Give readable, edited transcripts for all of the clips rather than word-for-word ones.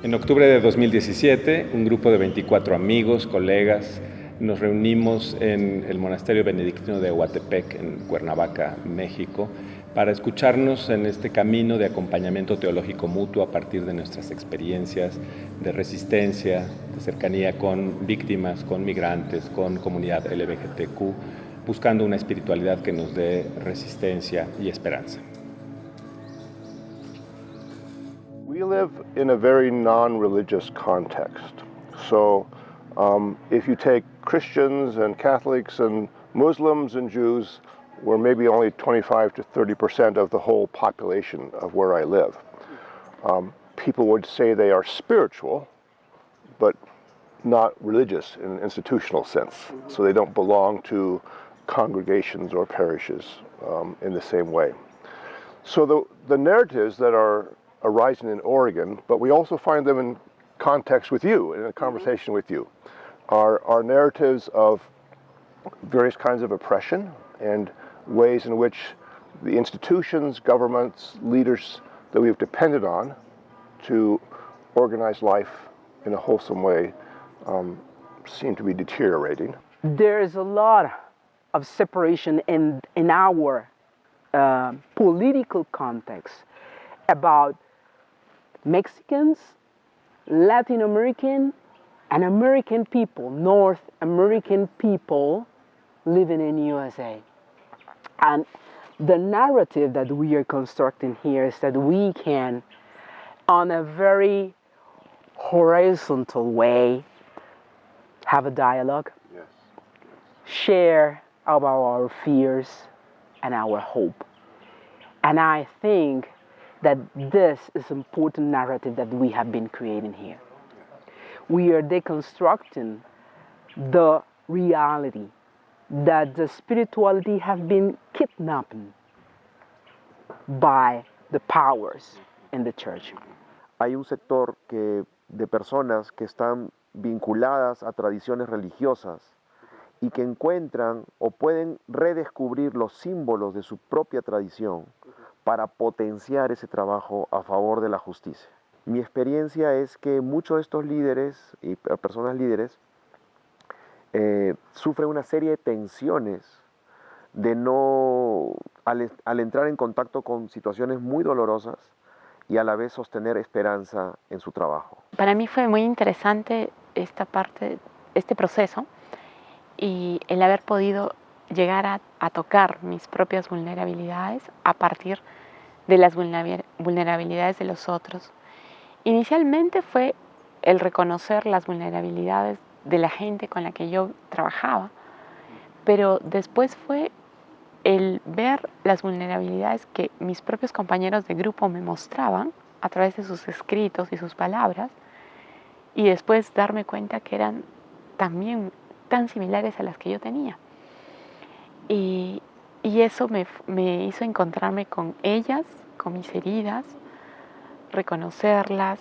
En octubre de 2017, un grupo de 24 amigos, colegas, nos reunimos en el monasterio benedictino de Huatepec, en Cuernavaca, México, para escucharnos en este camino de acompañamiento teológico mutuo a partir de nuestras experiencias de resistencia, de cercanía con víctimas, con migrantes, con comunidad LGBTQ, buscando una espiritualidad que nos dé resistencia y esperanza. We live in a very non-religious context. So if you take Christians and Catholics and Muslims and Jews, we're maybe only 25 to 30% of the whole population of where I live. People would say they are spiritual, but not religious in an institutional sense. So they don't belong to congregations or parishes in the same way. So the narratives that are arising in Oregon, but we also find them in context with you, in a conversation with you, are narratives of various kinds of oppression and ways in which the institutions, governments, leaders that we've depended on to organize life in a wholesome way seem to be deteriorating. There is a lot of separation in our political context about Mexicans, Latin American, and American people, North American people living in USA. And the narrative that we are constructing here is that we can, on a very horizontal way, have a dialogue, Yes. share about our fears and our hope. And I think that this is an important narrative that we have been creating here. We are deconstructing the reality that the spirituality has been kidnapped by the powers in the church. Hay un sector de personas que están vinculadas a tradiciones religiosas y que encuentran o pueden redescubrir los símbolos de su propia tradición para potenciar ese trabajo a favor de la justicia. Mi experiencia es que muchos de estos líderes y personas líderes sufren una serie de tensiones de al entrar en contacto con situaciones muy dolorosas y a la vez sostener esperanza en su trabajo. Para mí fue muy interesante esta parte, este proceso y el haber podido llegar a tocar mis propias vulnerabilidades a partir de las vulnerabilidades de los otros. Inicialmente fue el reconocer las vulnerabilidades de la gente con la que yo trabajaba, pero después fue el ver las vulnerabilidades que mis propios compañeros de grupo me mostraban a través de sus escritos y sus palabras, y después darme cuenta que eran también tan similares a las que yo tenía. Y eso me hizo encontrarme con ellas, con mis heridas, reconocerlas,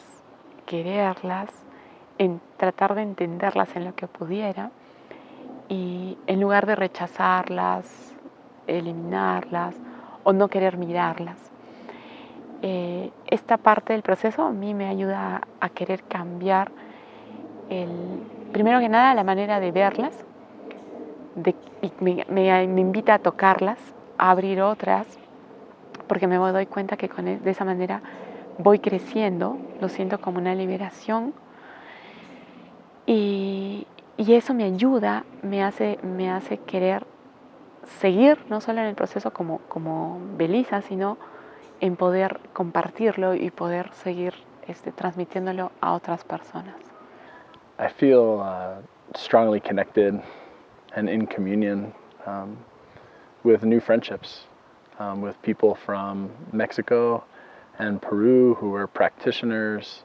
quererlas, tratar de entenderlas en lo que pudiera, y en lugar de rechazarlas, eliminarlas o no querer mirarlas. Esta parte del proceso a mí me ayuda a querer cambiar, primero que nada, la manera de verlas, y me invita a tocarlas, a abrir otras, porque me doy cuenta que de esa manera voy creciendo, lo siento como una liberación, y eso me ayuda, me hace querer seguir, no solo en el proceso como Belisa, sino en poder compartirlo y poder seguir transmitiéndolo a otras personas. I feel strongly connected and in communion with new friendships, with people from Mexico and Peru who are practitioners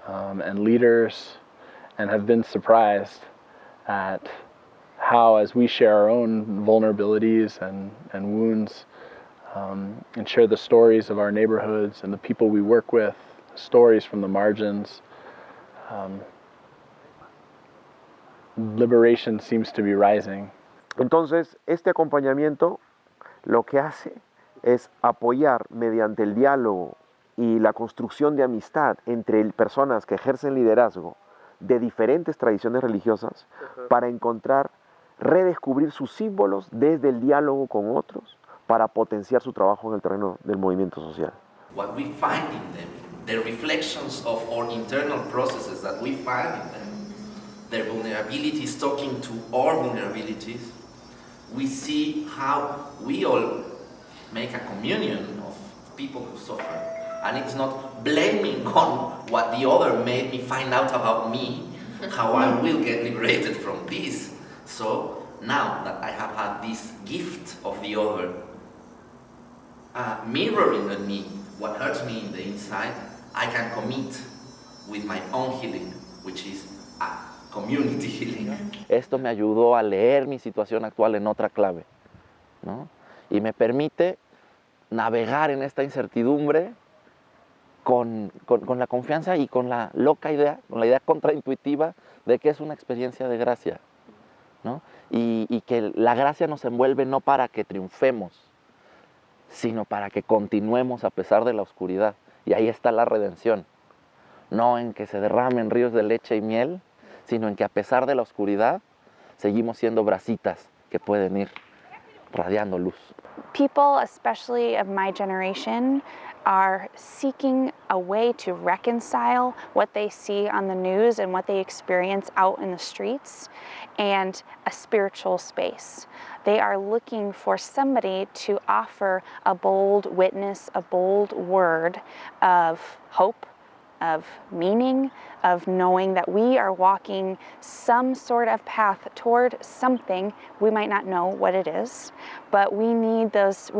and leaders, and have been surprised at how, as we share our own vulnerabilities and wounds, and share the stories of our neighborhoods and the people we work with, stories from the margins, liberation seems to be rising. Entonces, este acompañamiento lo que hace es apoyar mediante el diálogo y la construcción de amistad entre personas que ejercen liderazgo de diferentes tradiciones religiosas para encontrar, redescubrir sus símbolos desde el diálogo con otros para potenciar su trabajo en el terreno del movimiento social. What we find in them, the reflections of our internal processes that we find in them, their vulnerabilities talking to our vulnerabilities, we see how we all make a communion of people who suffer. And it's not blaming on what the other made me find out about me, how I will get liberated from this. So now that I have had this gift of the other mirroring in me what hurts me in the inside, I can commit with my own healing, which is a community healing. Esto me ayudó a leer mi situación actual en otra clave, ¿no? Y me permite navegar en esta incertidumbre con la confianza y con la loca idea, con la idea contraintuitiva de que es una experiencia de gracia, ¿no? Y que la gracia nos envuelve no para que triunfemos, sino para que continuemos a pesar de la oscuridad. Y ahí está la redención. No en que se derramen ríos de leche y miel, sino en que a pesar de la oscuridad, seguimos siendo brasitas que pueden ir radiando luz. People, especially of my generation, are seeking a way to reconcile what they see on the news and what they experience out in the streets and a spiritual space. They are looking for somebody to offer a bold witness, a bold word of hope, of meaning, of knowing that we are walking some sort of path toward something. We might not know what it is, but we need those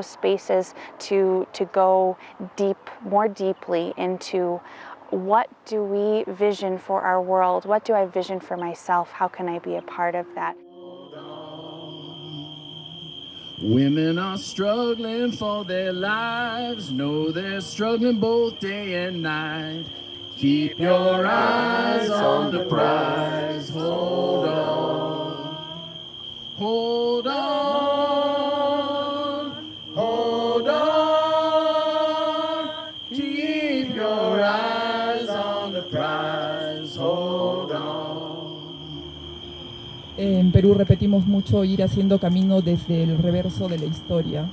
spaces to go deep, more deeply into what do we vision for our world? What do I vision for myself? How can I be a part of that? Women are struggling for their lives, know they're struggling both day and night. Keep your eyes on the prize, hold on, hold on, hold on. Keep your eyes on the prize, hold on. En Perú repetimos mucho ir haciendo camino desde el reverso de la historia,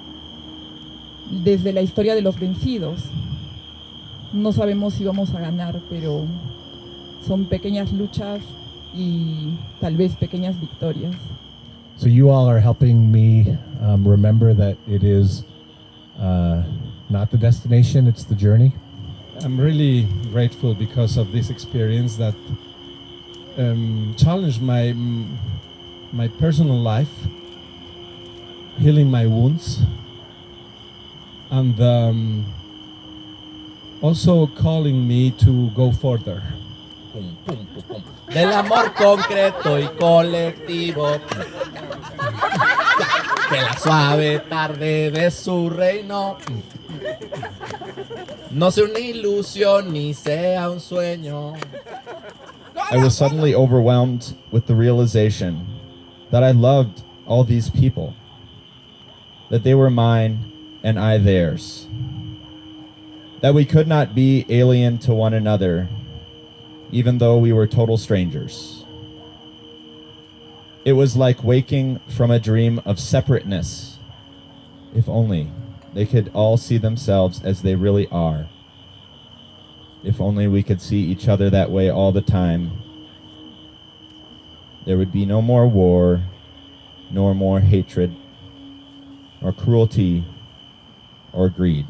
desde la historia de los vencidos. No sabemos si vamos a ganar, pero son pequeñas luchas y tal vez pequeñas victorias. So you all are helping me remember that it is not the destination, it's the journey. I'm really grateful because of this experience that challenged my personal life, healing my wounds, and also calling me to go further. Pum, pum, pum, pum. Del amor concreto y colectivo, que la suave tarde de su reino no sea una ilusión ni sea un sueño. I was suddenly overwhelmed with the realization that I loved all these people, that they were mine and I theirs, that we could not be alien to one another, even though we were total strangers. It was like waking from a dream of separateness. If only they could all see themselves as they really are. If only we could see each other that way all the time. There would be no more war, nor more hatred, or cruelty, or greed.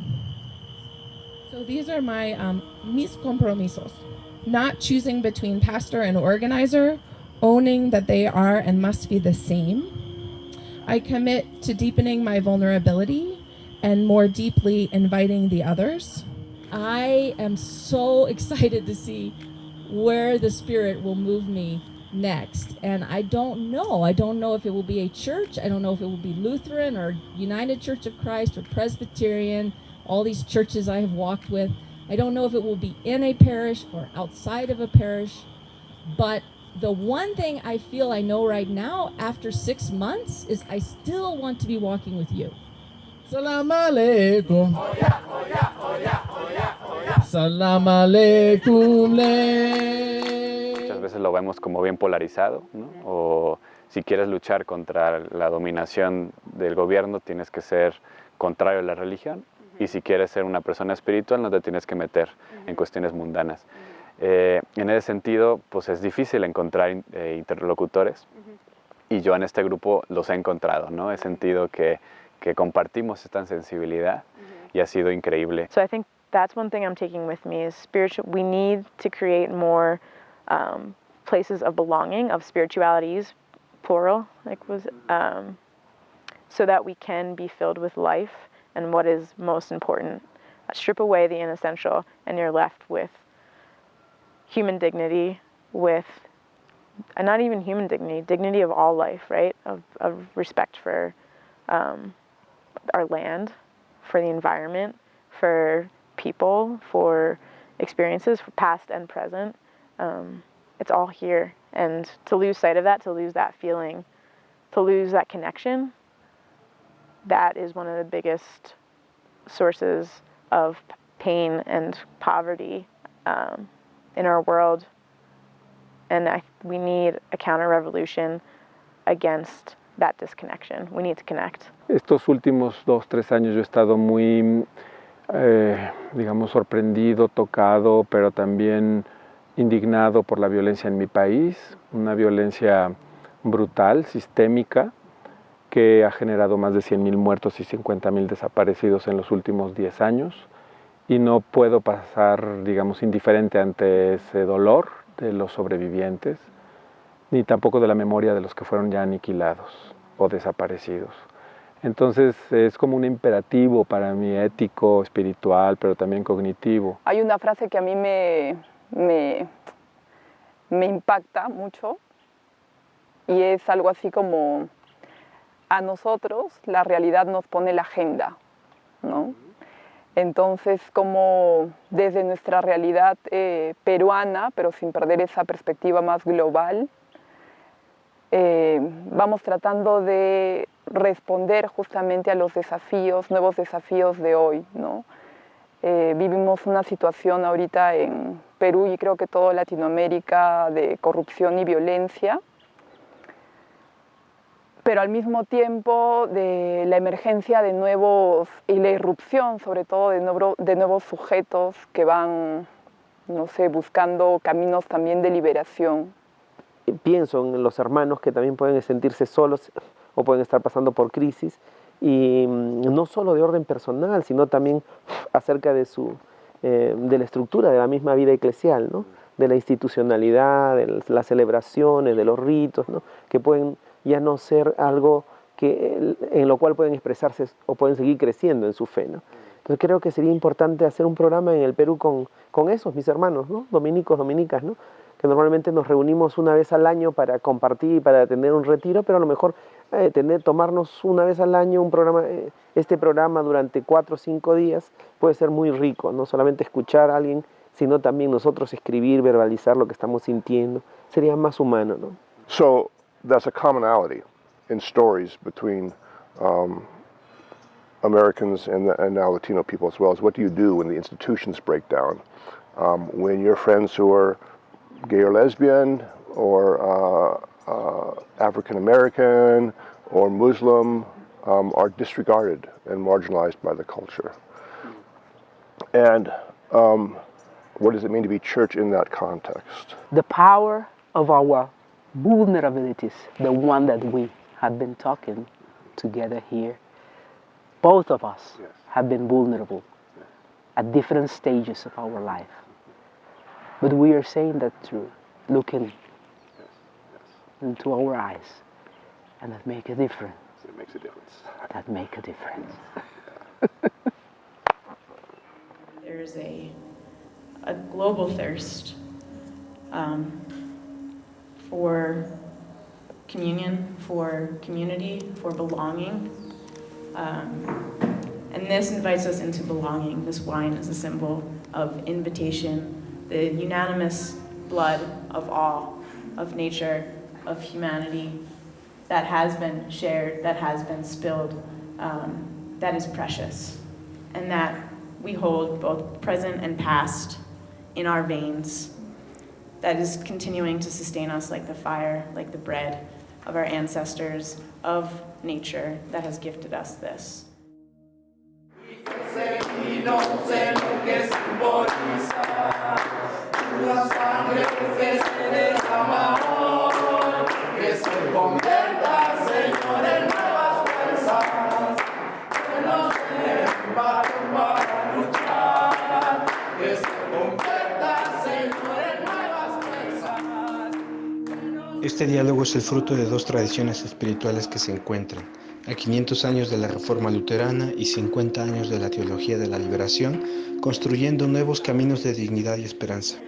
So these are my mis compromisos. Not choosing between pastor and organizer, owning that they are and must be the same. I commit to deepening my vulnerability and more deeply inviting the others. I am so excited to see where the Spirit will move me next. And I don't know if it will be a church. I don't know if it will be Lutheran or United Church of Christ or Presbyterian, all these churches I have walked with. I don't know if it will be in a parish or outside of a parish. But the one thing I feel I know right now after 6 months is I still want to be walking with you. Salam alaikum. Oh yeah, oh yeah, oh yeah, oh yeah. Assalamu alaikum le. Muchas veces lo vemos como bien polarizado, ¿no? O si quieres luchar contra la dominación del gobierno, tienes que ser contrario a la religión. Y si quieres ser una persona espiritual, no te tienes que meter en cuestiones mundanas. En ese sentido, pues es difícil encontrar interlocutores. Y yo en este grupo los he encontrado, ¿no? He sentido que compartimos esta sensibilidad y ha sido increíble. So I think that's one thing I'm taking with me is spiritual. We need to create more places of belonging, of spiritualities, plural, so that we can be filled with life and what is most important. Strip away the inessential and you're left with human dignity, with not even human dignity of all life, right? Of respect for our land, for the environment, for people, for experiences, for past and present. It's all here. And to lose sight of that, to lose that feeling, to lose that connection, that is one of the biggest sources of pain and poverty in our world. And we need a counter-revolution against that disconnection. We need to connect. Estos últimos 2-3 años yo he estado muy, digamos, sorprendido, tocado, pero también indignado por la violencia en mi país, una violencia brutal, sistémica, que ha generado más de 100,000 muertos y 50,000 desaparecidos en los últimos 10 años. Y no puedo pasar, digamos, indiferente ante ese dolor de los sobrevivientes, ni tampoco de la memoria de los que fueron ya aniquilados o desaparecidos. Entonces es como un imperativo para mí ético, espiritual, pero también cognitivo. Hay una frase que a mí me impacta mucho y es algo así como: a nosotros la realidad nos pone la agenda, ¿no? Entonces, como desde nuestra realidad peruana, pero sin perder esa perspectiva más global, vamos tratando de responder justamente a los desafíos, nuevos desafíos de hoy, ¿no? Vivimos una situación ahorita en Perú y creo que toda Latinoamérica de corrupción y violencia, pero al mismo tiempo de la emergencia de nuevos, y la irrupción sobre todo de nuevos sujetos que van, no sé, buscando caminos también de liberación. Pienso en los hermanos que también pueden sentirse solos o pueden estar pasando por crisis, y no solo de orden personal, sino también acerca de la estructura de la misma vida eclesial, ¿no? De la institucionalidad, de las celebraciones, de los ritos, ¿no? Que pueden ya no ser algo en lo cual pueden expresarse o pueden seguir creciendo en su fe, ¿no? Entonces creo que sería importante hacer un programa en el Perú con esos, mis hermanos, ¿no? Dominicos, dominicas, ¿no? Que normalmente nos reunimos una vez al año para compartir y para tener un retiro, pero a lo mejor tomarnos una vez al año este programa durante 4 o 5 días puede ser muy rico, no solamente escuchar a alguien, sino también nosotros escribir, verbalizar lo que estamos sintiendo, sería más humano, ¿no? So that's a commonality in stories between Americans and now Latino people as well, is what do you do when the institutions break down? When your friends who are gay or lesbian or African American or Muslim are disregarded and marginalized by the culture. And what does it mean to be church in that context? The power of our vulnerabilities, the one that we have been talking together here, both of us have been vulnerable at different stages of our life. But we are saying that through looking into our eyes, and that make a difference. It makes a difference. That make a difference. There's a global thirst for communion, for community, for belonging. And this invites us into belonging. This wine is a symbol of invitation, the unanimous blood of all, of nature, of humanity, that has been shared, that has been spilled, that is precious. And that we hold both present and past in our veins that is continuing to sustain us like the fire, like the bread of our ancestors, of nature that has gifted us this. Este diálogo es el fruto de dos tradiciones espirituales que se encuentran, a 500 años de la Reforma Luterana y 50 años de la Teología de la Liberación, construyendo nuevos caminos de dignidad y esperanza.